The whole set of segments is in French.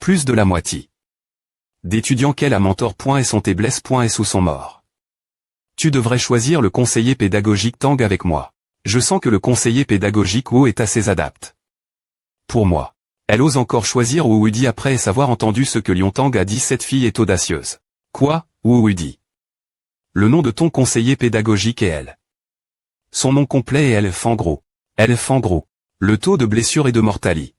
Plus de la moitié d'étudiants qu'elle a mentor.et sont et blesse.s ou sont morts. Tu devrais choisir le conseiller pédagogique Tang avec moi. Je sens que le conseiller pédagogique Wu est assez adapte. Pour moi. Elle ose encore choisir Wu dit après avoir entendu ce que Lion Tang a dit. Cette fille est audacieuse. Quoi, Wu dit. Le nom de ton conseiller pédagogique est elle. Son nom complet est Elle Fangro. Elle Fangro. Le taux de blessure et de mortalité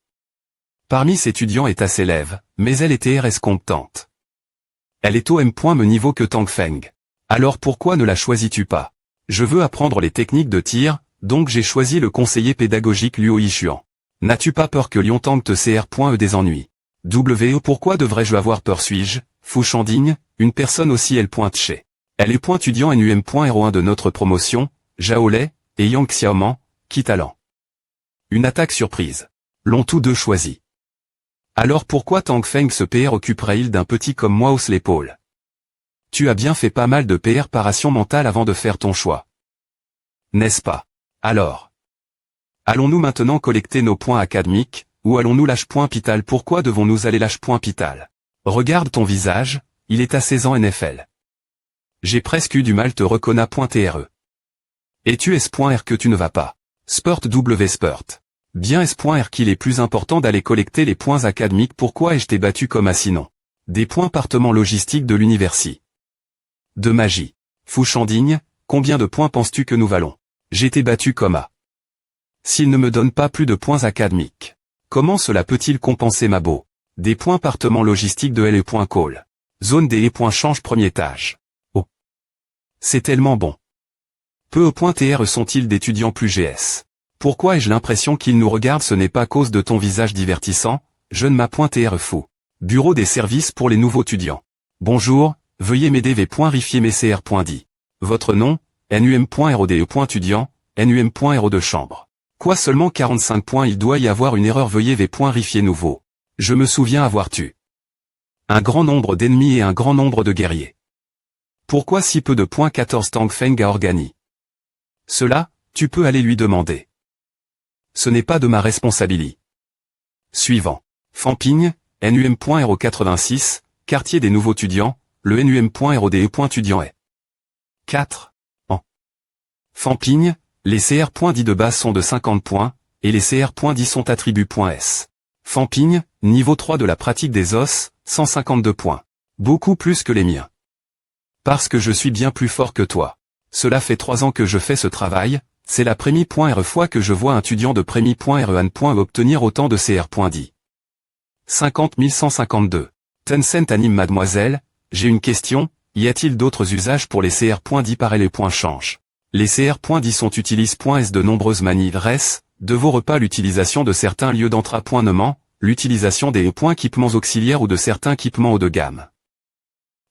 parmi ses étudiants est assez élève, mais elle est TRS compétente. Elle est au même niveau que Tang Feng. Alors pourquoi ne la choisis-tu pas? Je veux apprendre les techniques de tir, donc j'ai choisi le conseiller pédagogique Luo Yishuan. N'as-tu pas peur que Lion Tang te cr.e des ennuis? Pourquoi devrais-je avoir peur suis-je? Fu Shanding, une personne aussi elle pointe chez. Elle est étudiant NUM.01 de notre promotion, Zhao Lei, et Yang Xiaoman, qui talent. Une attaque surprise. L'ont tous deux choisi. Alors pourquoi Tang Feng se PR occuperait-il d'un petit comme moi hausse l'épaule? Tu as bien fait pas mal de préparation mentale avant de faire ton choix. N'est-ce pas? Alors. Allons-nous maintenant collecter nos points académiques, ou allons-nous lâche.pital? Pourquoi devons-nous aller lâche.pital? Regarde ton visage, il est à 16 ans NFL. J'ai presque eu du mal te reconnaître.tre. Et tu S.R que tu ne vas pas. Sport W Sport. Bien S.R qu'il est plus important d'aller collecter les points académiques. Pourquoi ai-je t'ai battu comme à sinon? Des points partement logistiques de l'université. De magie. Fu Shanding, combien de points penses-tu que nous valons? J'ai été battu comme à. S'il ne me donne pas plus de points académiques. Comment cela peut-il compenser ma beau? Des points partement logistiques de L.Call. Zone des change premier étage. Oh. C'est tellement bon. Peu au point TR sont-ils d'étudiants plus GS? Pourquoi ai-je l'impression qu'ils nous regardent? Ce n'est pas à cause de ton visage divertissant, je ne m'appointe.r fou. Bureau des services pour les nouveaux étudiants. Bonjour, veuillez m'aider v.rifier mes cr.dit. Votre nom, num.rode.étudiant, num.ro de chambre. Quoi seulement 45 points? Il doit y avoir une erreur, veuillez v.rifier nouveau. Je me souviens avoir tué un grand nombre d'ennemis et un grand nombre de guerriers. Pourquoi si peu de points? 14 Tang Feng à Organi. Cela, tu peux aller lui demander. Ce n'est pas de ma responsabilité. Suivant. Famping, NUM.RO 86, quartier des nouveaux étudiants, le NUM.RODE.étudiant est 4 ans. Famping, les CR.10 de base sont de 50 points, et les CR.10 sont attributs.S. Famping, niveau 3 de la pratique des os, 152 points. Beaucoup plus que les miens. Parce que je suis bien plus fort que toi. Cela fait 3 ans que je fais ce travail, c'est la première fois que je vois un étudiant de première.REN. Obtenir autant de CR.10. 50 152. Tencent anime mademoiselle, j'ai une question, y a-t-il d'autres usages pour les CR.10 par les points change? Les CR.10 sont utilisent.s de nombreuses manières, de vos repas, l'utilisation de certains lieux d'entraînement, l'utilisation des points équipements auxiliaires ou de certains équipements haut de gamme.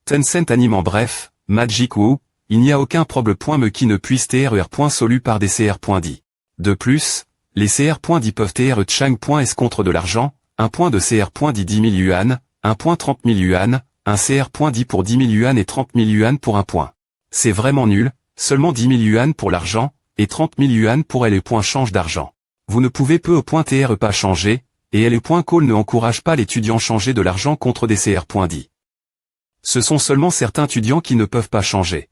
Tencent anime en bref, Magic Wu, il n'y a aucun problème qui ne puisse TRR. Solu par des CR.10. De plus, les CR.10 peuvent TR Chang.s contre de l'argent, un point de CR.10 10 000 yuan, un point 30 000 yuan, un CR.10 pour 10 000 yuan et 30 000 yuan pour un point. C'est vraiment nul, seulement 10 000 yuan pour l'argent, et 30 000 yuan pour les points change d'argent. Vous ne pouvez peu au point TR pas changer, et L.Call ne encourage pas l'étudiant changer de l'argent contre des CR.10. Ce sont seulement certains étudiants qui ne peuvent pas changer.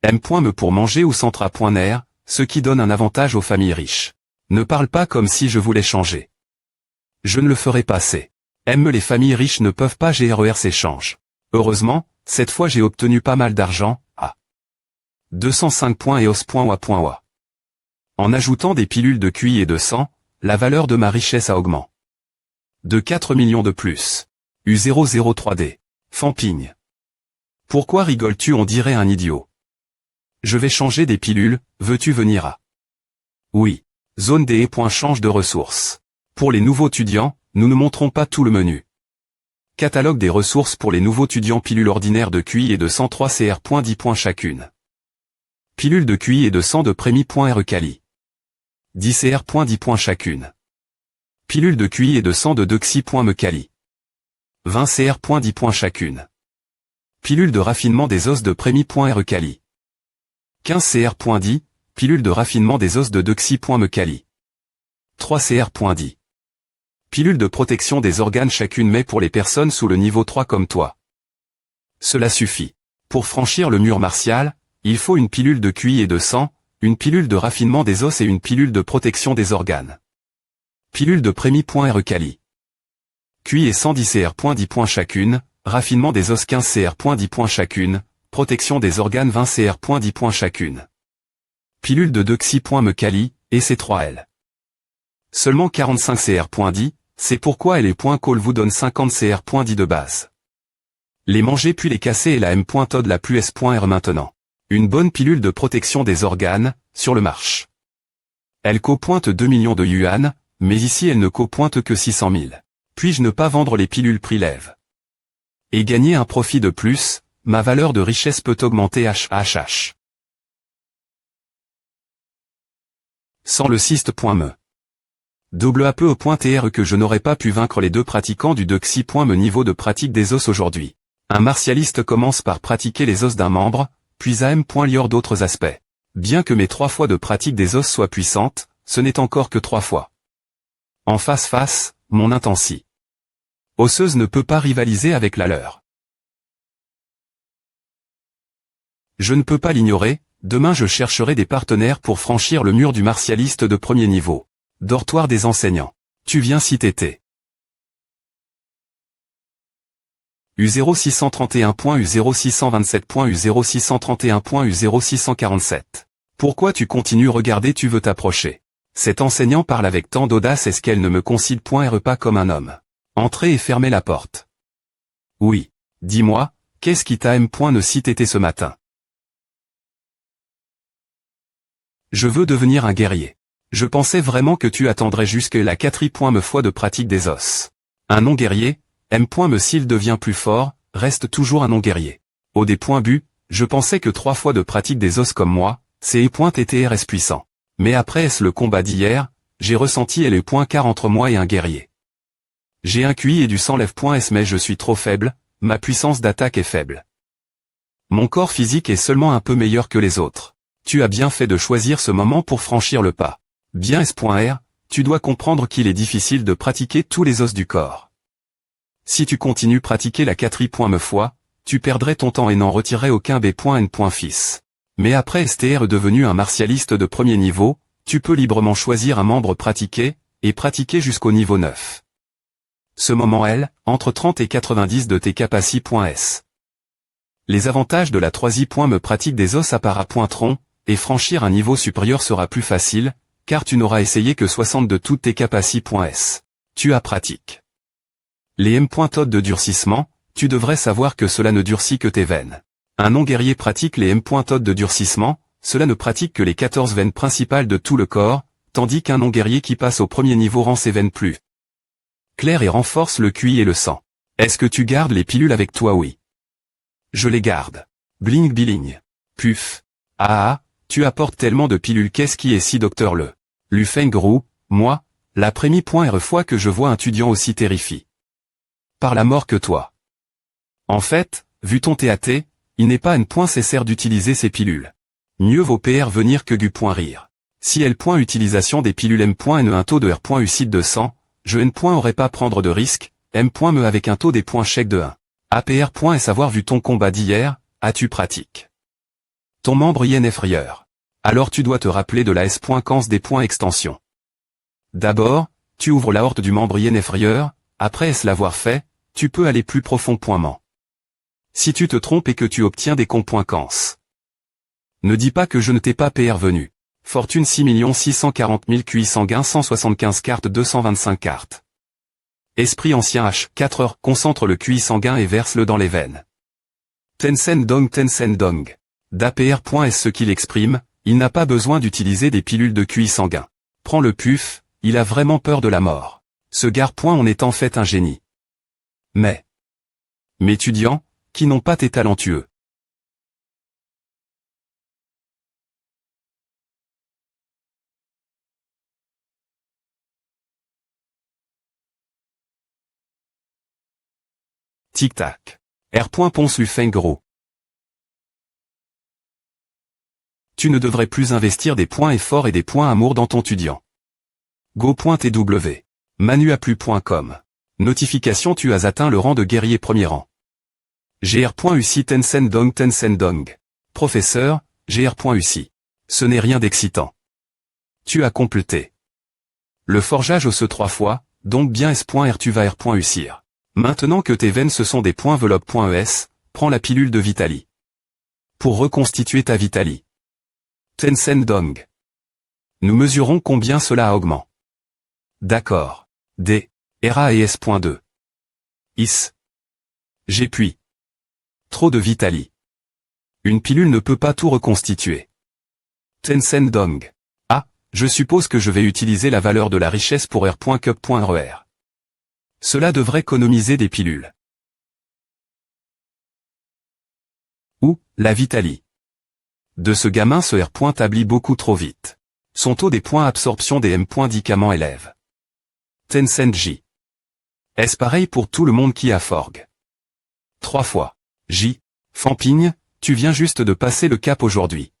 M.me pour manger ou centra.ner, ce qui donne un avantage aux familles riches. Ne parle pas comme si je voulais changer. Je ne le ferai pas assez. Les familles riches ne peuvent pas GRER s'échange. Heureusement, cette fois j'ai obtenu pas mal d'argent, à 205 points et os.wa. En ajoutant des pilules de QI et de sang, la valeur de ma richesse a augmenté. De 4 millions de plus. U003D. Famping. Pourquoi rigoles-tu? On dirait un idiot. Je vais changer des pilules, veux-tu venir à? Oui. Zone des change de ressources. Pour les nouveaux étudiants, nous ne montrons pas tout le menu. Catalogue des ressources pour les nouveaux étudiants. Pilules ordinaires de QI et de 103 CR.10 points chacune. Pilules de QI et de 100 de Prémi.R Cali. 10 CR.10 points chacune. Pilules de QI et de 100 de Dexi.me Cali. 20 CR.10 points chacune. Pilules de raffinement des os de Prémi.R Cali. 15 CR.10, pilules de raffinement des os de Dexi.me Cali. 3 CR.10. Pilule de protection des organes chacune mais pour les personnes sous le niveau 3 comme toi. Cela suffit. Pour franchir le mur martial, il faut une pilule de QI et de sang, une pilule de raffinement des os et une pilule de protection des organes. Pilule de Prémi.R Kali. QI et 110 CR.10 points chacune, raffinement des os 15 CR.10 points chacune, protection des organes 20 CR.10 points chacune. Pilule de Dexy.Me Kali, et C3L. Seulement 45 CR.10, c'est pourquoi et les points call vous donnent 50 CR.10 de base. Les manger puis les casser et la M.Tod la plus S.R maintenant. Une bonne pilule de protection des organes, sur le marche. Elle co-pointe 2 millions de yuan, mais ici elle ne co-pointe que 600 000. Puis-je ne pas vendre les pilules prix lève et gagner un profit de plus, ma valeur de richesse peut augmenter HHH. Sans le cyste.me. APE.TR que je n'aurais pas pu vaincre les deux pratiquants du Dexy.me niveau de pratique des os aujourd'hui. Un martialiste commence par pratiquer les os d'un membre, puis AM.lior d'autres aspects. Bien que mes 3 fois de pratique des os soient puissantes, ce n'est encore que 3 fois. En face, mon intensi osseuse ne peut pas rivaliser avec la leur. Je ne peux pas l'ignorer, demain je chercherai des partenaires pour franchir le mur du martialiste de premier niveau. Dortoir des enseignants. Tu viens si t'étais. U0631.U0627.U0631.U0647. Pourquoi tu continues regarder tu veux t'approcher. Cet enseignant parle avec tant d'audace est-ce qu'elle ne me considère pas comme un homme. Entrez et fermez la porte. Oui. Dis-moi, qu'est-ce qui t'a ne si t'étais ce matin. Je veux devenir un guerrier. Je pensais vraiment que tu attendrais jusque la 4e fois de pratique des os. Un non-guerrier, me s'il devient plus fort, reste toujours un non-guerrier. Au but, je pensais que 3 fois de pratique des os comme moi, c'est ETRS puissant. Mais après est-ce le combat d'hier, j'ai ressenti car entre moi et un guerrier. J'ai un QI et du sang lève.s mais je suis trop faible, ma puissance d'attaque est faible. Mon corps physique est seulement un peu meilleur que les autres. Tu as bien fait de choisir ce moment pour franchir le pas. Bien S.R, tu dois comprendre qu'il est difficile de pratiquer tous les os du corps. Si tu continues pratiquer la 4e fois, tu perdrais ton temps et n'en retirerais aucun B.N. Fils. Mais après STR devenu un martialiste de premier niveau, tu peux librement choisir un membre pratiqué, et pratiquer jusqu'au niveau 9. Ce moment L, entre 30 et 90 de tes capacités.s. Les avantages de la 3e pratique des os apparaîtront, et franchir un niveau supérieur sera plus facile, car tu n'auras essayé que 60 de toutes tes capacités.s. Tu as pratique. Les M.Tod de durcissement, tu devrais savoir que cela ne durcit que tes veines. Un non-guerrier pratique les M.Tod de durcissement, cela ne pratique que les 14 veines principales de tout le corps, tandis qu'un non-guerrier qui passe au premier niveau rend ses veines plus claires et renforce le QI et le sang. Est-ce que tu gardes les pilules avec toi? Oui. Je les garde. Bling biling. Puf. Ah, tu apportes tellement de pilules qu'est-ce qui est si docteur le Lufengru, moi, la Prémi.R fois que je vois un étudiant aussi terrifié par la mort que toi. En fait, vu ton TAT, il n'est pas nécessaire d'utiliser ces pilules. Mieux vaut PR venir que rire. Si L. Utilisation des pilules M.N un taux de R.U de 100, je n'aurais pas prendre de risque, M.Me avec un taux des points chèques de 1. APR. Savoir vu ton combat d'hier, as-tu pratique ton membre inférieur. Alors tu dois te rappeler de la S.Cans des points extension. D'abord, tu ouvres la horte du membre inférieur, après l'avoir fait, tu peux aller plus profond.ment. Si tu te trompes et que tu obtiens des cons.cans. Ne dis pas que je ne t'ai pas PR venu. Fortune 6 640 000 QI sanguin 175 cartes 225 cartes. Esprit ancien H, 4 heures, concentre le QI sanguin et verse-le dans les veines. Tencent Dong. d'APR. Ce qu'il exprime, il n'a pas besoin d'utiliser des pilules de QI sanguin. Prends le puf, il a vraiment peur de la mort. Ce gars. On est en fait un génie. Mais étudiants, qui n'ont pas été talentueux. Tic-tac. R. Ponce Lufengru. Tu ne devrais plus investir des points efforts et des points amour dans ton étudiant. Go.tw. Manuaplu.com. Notification: tu as atteint le rang de guerrier premier rang. Gr.uci Tencent Dong. Professeur, Gr.uci. Ce n'est rien d'excitant. Tu as complété le forgeage osseux 3 fois, donc bien S.R tu vas R.ucir. Maintenant que tes veines ce sont des points veloppe.es, prends la pilule de Vitali. Pour reconstituer ta Vitali. Tencent Dong. Nous mesurons combien cela augmente. D'accord. D. RAES.2. Is. J'ai puis. Trop de Vitali. Une pilule ne peut pas tout reconstituer. Tencent Dong. Ah, je suppose que je vais utiliser la valeur de la richesse pour R.Cup.RER. Cela devrait économiser des pilules. Ou, la Vitali. De ce gamin ce R. Tablit beaucoup trop vite. Son taux des points absorption des M.Médicaments élève. Tencent J. Est-ce pareil pour tout le monde qui a Forg? 3 fois. J. Fampigne, tu viens juste de passer le cap aujourd'hui.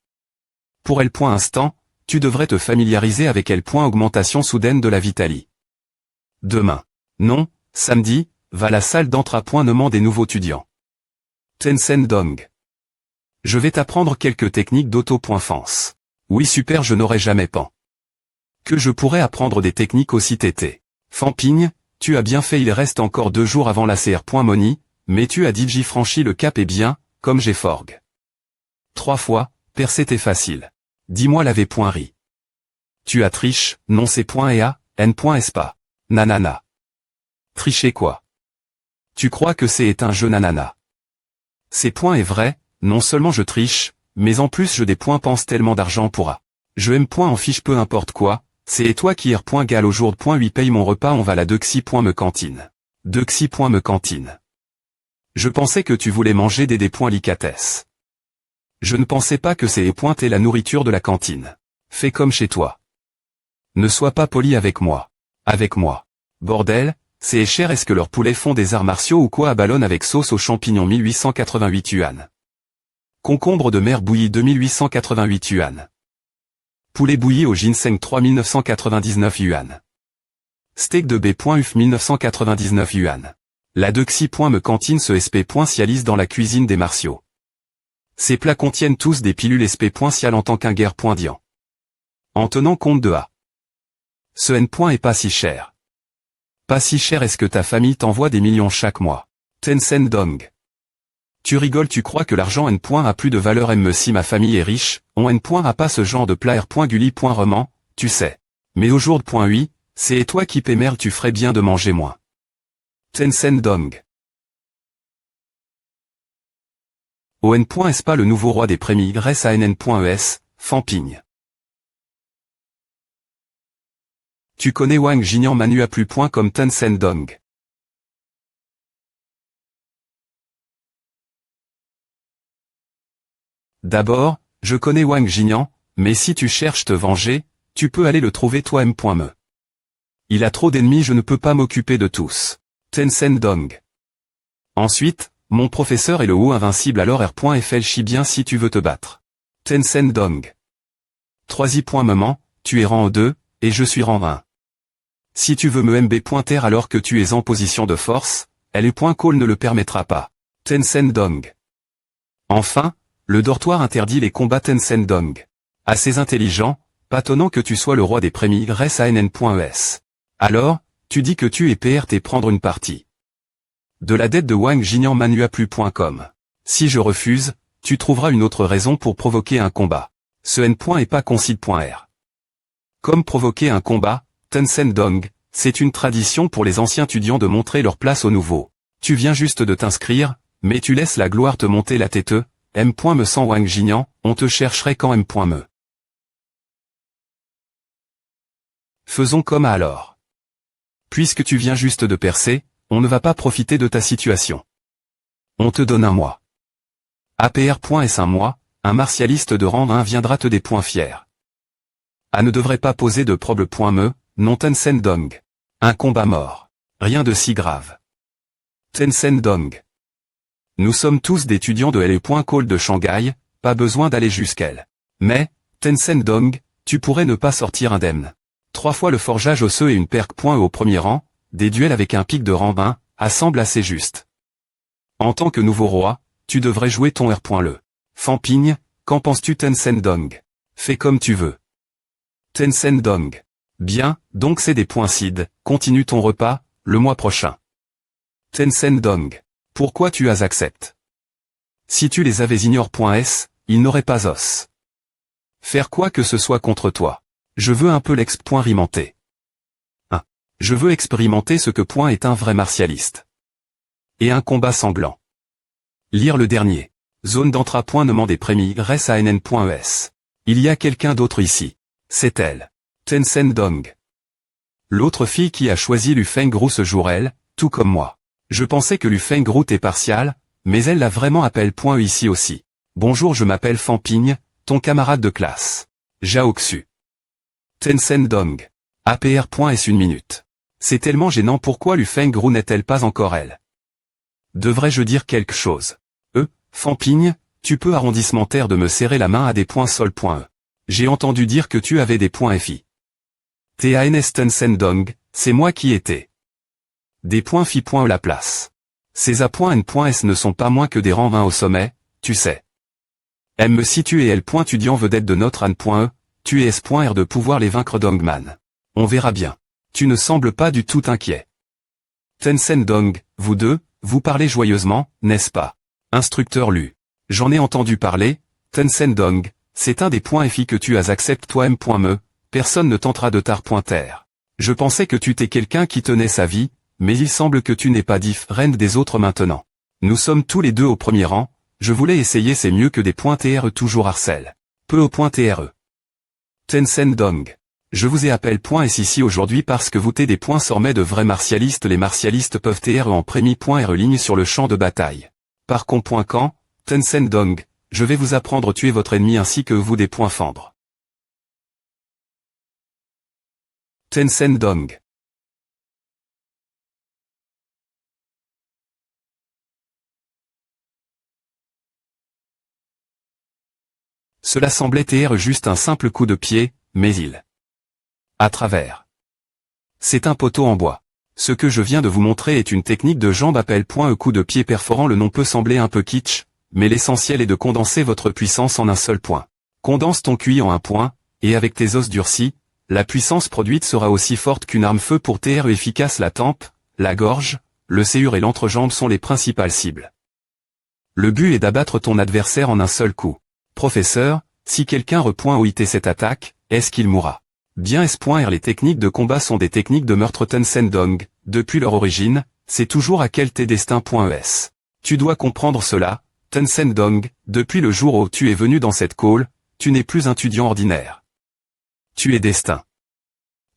Pour L. Instant, tu devrais te familiariser avec L. Augmentation soudaine de la Vitali. Demain. Non, samedi, va à la salle d'entraînement des nouveaux étudiants. Tencent Dong. Je vais t'apprendre quelques techniques d'auto-fence. Oui super, je n'aurais jamais pensé que je pourrais apprendre des techniques aussi tétées. Fampigne, tu as bien fait, il reste encore 2 jours avant la CR.Moni, mais tu as dit j'ai franchi le cap et bien, comme j'ai Forg. 3 fois, percer t'es facile. Dis-moi la V.ri. Tu as triche, non c'est .ea, n.es pas. Nanana. Tricher quoi? Tu crois que c'est un jeu nanana? C'est est vrai, non seulement je triche, mais en plus je des points pense tellement d'argent pour A. Je aime en fiche peu importe quoi, c'est toi qui R. Gal au jour de .8 paye mon repas on va la me cantine. me cantine. Je pensais que tu voulais manger des licates. Je ne pensais pas que c'est et la nourriture de la cantine. Fais comme chez toi. Ne sois pas poli avec moi. Avec moi. Bordel, c'est cher, est-ce que leurs poulets font des arts martiaux ou quoi à ballonne avec sauce aux champignons 1888 yuan. Concombre de mer bouilli 2888 yuan. Poulet bouilli au ginseng 3999 yuan. Steak de B.UF 1999 yuan. La me cantine ce SP.cialise dans la cuisine des martiaux. Ces plats contiennent tous des pilules SP.cial en tant qu'un guerre.dian. En tenant compte de A. Ce N. est pas si cher. Pas si cher, est-ce que ta famille t'envoie des millions chaque mois? Tencent Dong. Tu rigoles, tu crois que l'argent N. a plus de valeur M. Si ma famille est riche, on N. a pas ce genre de plat R.Gulli.Roman, tu sais. Mais au jour de .8, c'est toi qui paie merde, tu ferais bien de manger moins. Tencent Dong. Au N.est pas le nouveau roi des prémis grâce à NN.es, Fampigne. Tu connais Wang Jinian Manuaplu.com Tencent Dong. D'abord, je connais Wang Jinian, mais si tu cherches te venger, tu peux aller le trouver toi M.me. Il a trop d'ennemis, je ne peux pas m'occuper de tous. Tencent Dong. Ensuite, mon professeur est le haut invincible alors R.fl chie bien si tu veux te battre. Tencent Dong. 3i.moment, tu es rang 2, et je suis rang 1. Si tu veux me MB.ter alors que tu es en position de force, L.call ne le permettra pas. Tencent Dong. Enfin, le dortoir interdit les combats Tencent Dong. Assez intelligent, pas étonnant que tu sois le roi des prémis grâce à NN.es. Alors, tu dis que tu es PRT prendre une partie de la dette de Wang Jinian Manuaplu.com. Si je refuse, tu trouveras une autre raison pour provoquer un combat. Ce N. est pas concide.r. Comme provoquer un combat, Tencent Dong, c'est une tradition pour les anciens étudiants de montrer leur place aux nouveaux. Tu viens juste de t'inscrire, mais tu laisses la gloire te monter la tête. M.me sans Wang Jinian, on te chercherait quand M.me. Faisons comme alors. Puisque tu viens juste de percer, on ne va pas profiter de ta situation. On te donne un mois. APR.est un mois, un martialiste de rang 1 viendra te des points fiers. A ne devrait pas poser de problème.me, non Tencent Dong. Un combat mort. Rien de si grave. Tencent Dong. Nous sommes tous des étudiants de L.Call de Shanghai, pas besoin d'aller jusqu'elle. Mais, Tencent Dong, tu pourrais ne pas sortir indemne. 3 fois le forgeage osseux et une perque.e au premier rang, des duels avec un pic de rang 1, semble assez juste. En tant que nouveau roi, tu devrais jouer ton R.le. Fampigne, qu'en penses-tu Tencent Dong? Fais comme tu veux. Tencent Dong. Bien, donc c'est des points seed, continue ton repas, le mois prochain. Tencent Dong. Pourquoi tu as accepté? Si tu les avais ignore.s, ils n'auraient pas os. Faire quoi que ce soit contre toi. Je veux un peu l'exp.rimenté. 1. Je veux expérimenter ce que point est un vrai martialiste. Et un combat sanglant. Lire le dernier. Zone d'entra.nement des prémis res ann.es. Il y a quelqu'un d'autre ici. C'est elle. Tencent Dong. L'autre fille qui a choisi Lu Fengru ce jour elle, tout comme moi. Je pensais que Lu Fengru est partial, mais elle l'a vraiment appelle.e ici aussi. Bonjour, je m'appelle Fampigne, ton camarade de classe. Zhaoxu. Tencent Dong. APR.s une minute. C'est tellement gênant, pourquoi Lu Fengru n'est-elle pas encore elle? Devrais-je dire quelque chose? Fampigne, tu peux arrondissementaire de me serrer la main à des points sol.e. J'ai entendu dire que tu avais des points FI. TANS Tencent Dong, c'est moi qui étais. Des points FI.e la place. Ces A.N.S ne sont pas moins que des rangs 20 au sommet, tu sais. M me situe et L. Tudiant vedette de notre An.e, tu es S.R de pouvoir les vaincre Dongman. On verra bien. Tu ne sembles pas du tout inquiet. Tencent Dong, vous deux, vous parlez joyeusement, n'est-ce pas? Instructeur Lu. J'en ai entendu parler, Tencent Dong, c'est un des points FI que tu as accepté toi M.me, personne ne tentera de tar.ter. Je pensais que tu t'es quelqu'un qui tenait sa vie, mais il semble que tu n'es pas différente des autres maintenant. Nous sommes tous les deux au premier rang, je voulais essayer, c'est mieux que des points TRE toujours harcèle. Peu au point TRE. Tencent Dong. Je vous ai appelé.s ici aujourd'hui parce que vous t'es des points sormets de vrais martialistes. Les martialistes peuvent TRE en prémis.re ligne sur le champ de bataille. Par con.camp, Tencent Dong, je vais vous apprendre tuer votre ennemi ainsi que vous des points fendre. Tencent Dong. Cela semblait TR juste un simple coup de pied, mais il... à travers. C'est un poteau en bois. Ce que je viens de vous montrer est une technique de jambe appel.e coup de pied perforant. Le nom peut sembler un peu kitsch, mais l'essentiel est de condenser votre puissance en un seul point. Condense ton QI en un point, et avec tes os durcis, la puissance produite sera aussi forte qu'une arme feu pour TR efficace. La tempe, la gorge, le séhur et l'entrejambe sont les principales cibles. Le but est d'abattre ton adversaire en un seul coup. Professeur, si quelqu'un repoint cette attaque, est-ce qu'il mourra? Bien S.R. Les techniques de combat sont des techniques de meurtre Tencent Dong, depuis leur origine, c'est toujours à quel tes destin.es. Tu dois comprendre cela, Tencent Dong, depuis le jour où tu es venu dans cette call, tu n'es plus un étudiant ordinaire. Tu es destin.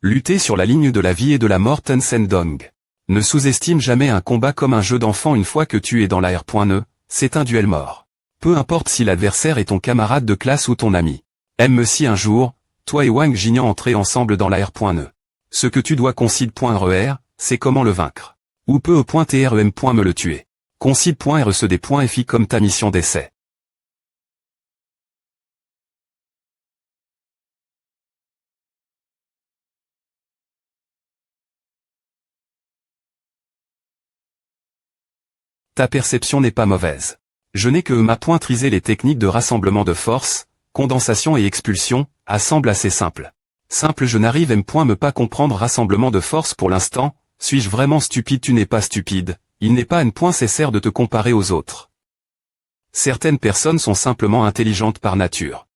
Lutter sur la ligne de la vie et de la mort Tencent Dong. Ne sous-estime jamais un combat comme un jeu d'enfant. Une fois que tu es dans la R.E, c'est un duel mort. Peu importe si l'adversaire est ton camarade de classe ou ton ami. Aime si un jour, toi et Wang Jinian entrez ensemble dans la R.E. Ce que tu dois concide.RER, c'est comment le vaincre. Ou peut .TREM. Me le tuer. Concide.RE se des points FI comme ta mission d'essai. Ta perception n'est pas mauvaise. Je n'ai que m'a pointrisé les techniques de rassemblement de force, condensation et expulsion, semble assez simple. Simple, je n'arrive me pas comprendre rassemblement de force pour l'instant. Suis-je vraiment stupide? Tu n'es pas stupide, il n'est pas un point nécessaire de te comparer aux autres. Certaines personnes sont simplement intelligentes par nature.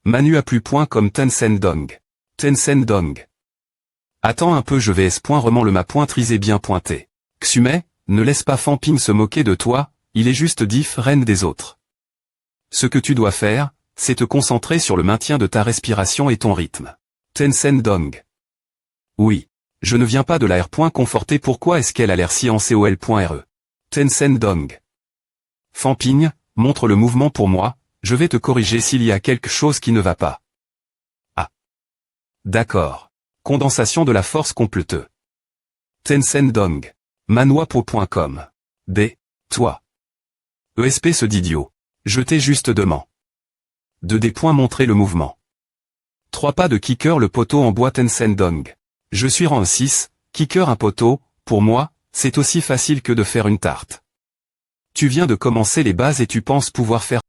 Manu a plus point comme Tencent Dong. Tencent Dong. Attends un peu, je vais remant le m'a pointrisé bien pointé. Xumei, ne laisse pas Fampigne se moquer de toi, il est juste différent des autres. Ce que tu dois faire, c'est te concentrer sur le maintien de ta respiration et ton rythme. Tencent Dong. Oui. Je ne viens pas de la R. Conforté, pourquoi est-ce qu'elle a l'air si en COL.RE? Tencent Dong. Fampigne, montre le mouvement pour moi, je vais te corriger s'il y a quelque chose qui ne va pas. Ah. D'accord. Condensation de la force completeux. Tencent Dong. Manwapo.com. D. Toi. ESP ce d'idiot. Je t'ai juste demandé. De des points montrer le mouvement. 3 pas de kicker le poteau en bois Tencent Dong. Je suis rang 6, kicker un poteau, pour moi, c'est aussi facile que de faire une tarte. Tu viens de commencer les bases et tu penses pouvoir faire